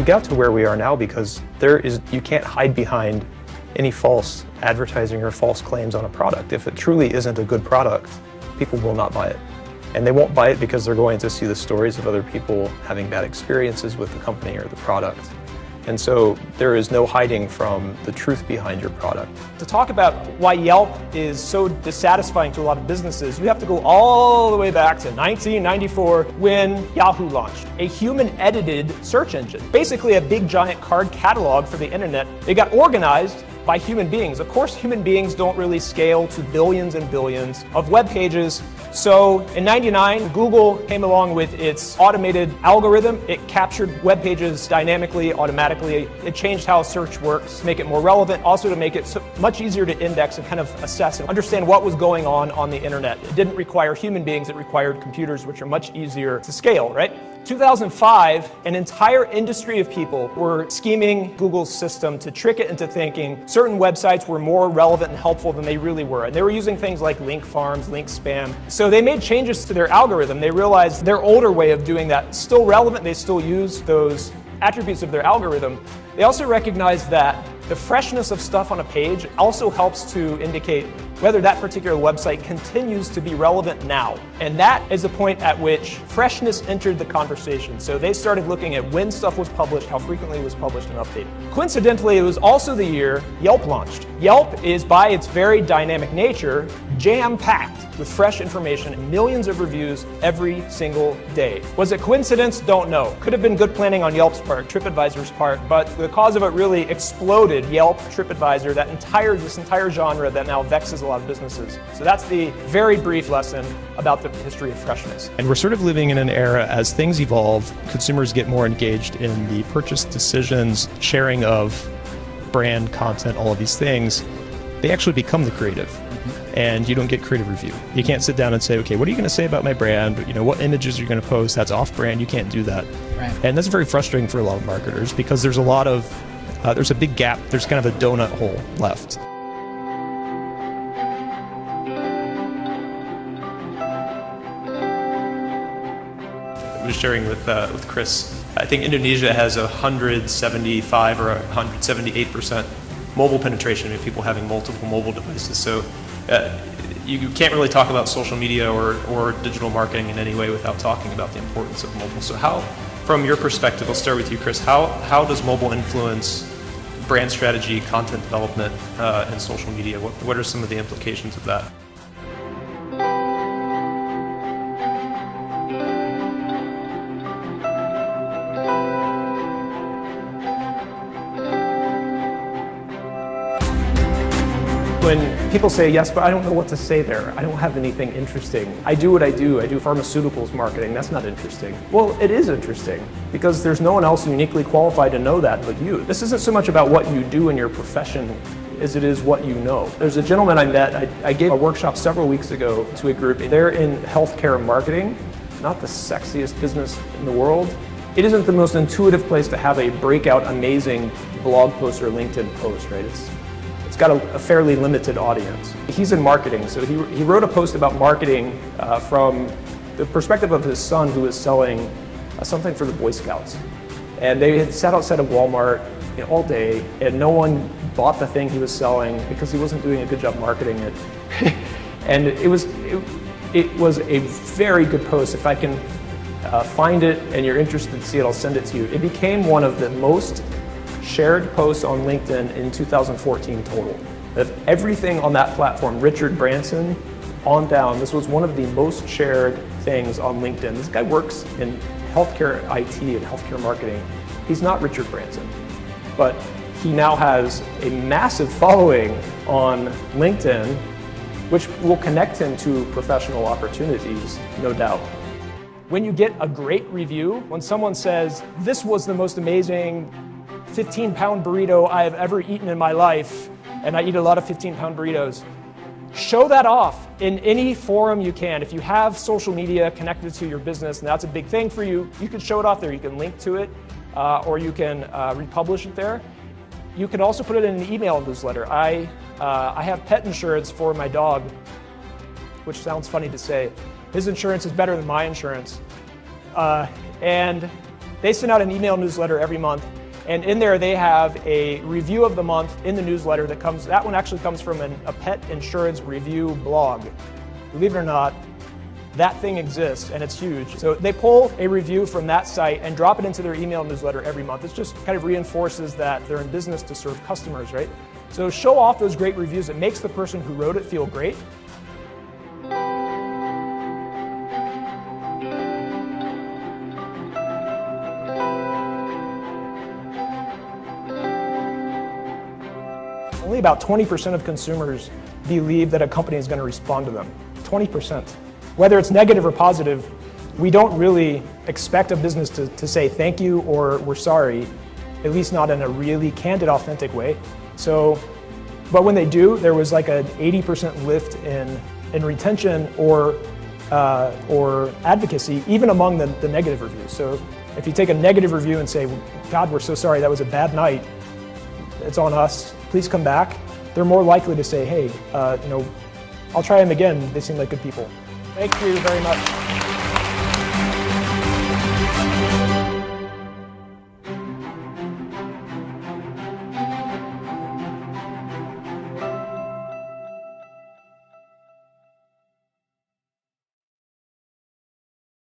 we got to where we are now because you can't hide behind any false advertising or false claims on a product. If it truly isn't a good product, people will not buy it. And they won't buy it because they're going to see the stories of other people having bad experiences with the company or the product. And so there is no hiding from the truth behind your product. To talk about why Yelp is so dissatisfying to a lot of businesses, you have to go all the way back to 1994 when Yahoo launched, a human-edited search engine. Basically a big giant card catalog for the internet. It got organized by human beings. Of course, human beings don't really scale to billions and billions of web pages. So in '99, Google came along with its automated algorithm. It captured web pages dynamically, automatically. It changed how search works, to make it more relevant, also to make it much easier to index and kind of assess and understand what was going on the internet. It didn't require human beings, it required computers, which are much easier to scale, right? 2005, an entire industry of people were scheming Google's system to trick it into thinking certain websites were more relevant and helpful than they really were. And they were using things like link farms, link spam. So they made changes to their algorithm. They realized their older way of doing that still relevant. They still use those attributes of their algorithm. They also recognized that the freshness of stuff on a page also helps to indicate whether that particular website continues to be relevant now. And that is the point at which freshness entered the conversation. So they started looking at when stuff was published, how frequently it was published and updated. Coincidentally, it was also the year Yelp launched. Yelp is, by its very dynamic nature, jam-packed with fresh information and millions of reviews every single day. Was it coincidence? Don't know. Could have been good planning on Yelp's part, TripAdvisor's part, but the cause of it really exploded Yelp, TripAdvisor, this entire genre that now vexes a lot of businesses. So that's the very brief lesson about the history of freshness. And we're sort of living in an era as things evolve, consumers get more engaged in the purchase decisions, sharing of brand content, all of these things. They actually become the creative. And you don't get creative review. You can't sit down and say, okay, what are you going to say about my brand? What images are you going to post? That's off-brand. You can't do that. Right. And that's very frustrating for a lot of marketers because there's a lot of, there's a big gap. There's kind of a donut hole left. I was sharing with Chris, I think Indonesia has 175 or 178% mobile penetration, people having multiple mobile devices. So you can't really talk about social media or digital marketing in any way without talking about the importance of mobile. So how, from your perspective, I'll start with you, Chris, how does mobile influence brand strategy, content development, and social media? What are some of the implications of that? When people say, yes, but I don't know what to say there. I don't have anything interesting. I do what I do. I do pharmaceuticals marketing. That's not interesting. Well, it is interesting because there's no one else uniquely qualified to know that but you. This isn't so much about what you do in your profession as it is what you know. There's a gentleman I met, I gave a workshop several weeks ago to a group. They're in healthcare marketing, not the sexiest business in the world. It isn't the most intuitive place to have a breakout, amazing blog post or LinkedIn post, right? It's got a fairly limited audience. He's in marketing, so he wrote a post about marketing from the perspective of his son who was selling something for the Boy Scouts. And they had sat outside of Walmart all day, and no one bought the thing he was selling because he wasn't doing a good job marketing it. And it was a very good post. If I can find it and you're interested to see it, I'll send it to you. It became one of the most shared posts on LinkedIn in 2014 total. Of everything on that platform, Richard Branson on down, this was one of the most shared things on LinkedIn. This guy works in healthcare IT and healthcare marketing. He's not Richard Branson, but he now has a massive following on LinkedIn, which will connect him to professional opportunities, no doubt. When you get a great review, when someone says, this was the most amazing 15-pound burrito I have ever eaten in my life, and I eat a lot of 15-pound burritos, show that off in any forum you can. If you have social media connected to your business, and that's a big thing for you, you can show it off there. You can link to it, or you can republish it there. You can also put it in an email newsletter. I have pet insurance for my dog, which sounds funny to say. His insurance is better than my insurance. And They send out an email newsletter every month, and in there they have a review of the month in the newsletter that one actually comes from a pet insurance review blog. Believe it or not, that thing exists and it's huge. So they pull a review from that site and drop it into their email newsletter every month. It just kind of reinforces that they're in business to serve customers, right? So show off those great reviews. It makes the person who wrote it feel great. Only about 20% of consumers believe that a company is going to respond to them. 20%. Whether it's negative or positive, we don't really expect a business to say thank you or we're sorry, at least not in a really candid, authentic way. So, but when they do, there was like an 80% lift in retention or advocacy, even among the negative reviews. So if you take a negative review and say, God, we're so sorry, that was a bad night, it's on us, please come back, they're more likely to say, hey, I'll try them again, they seem like good people. Thank you very much.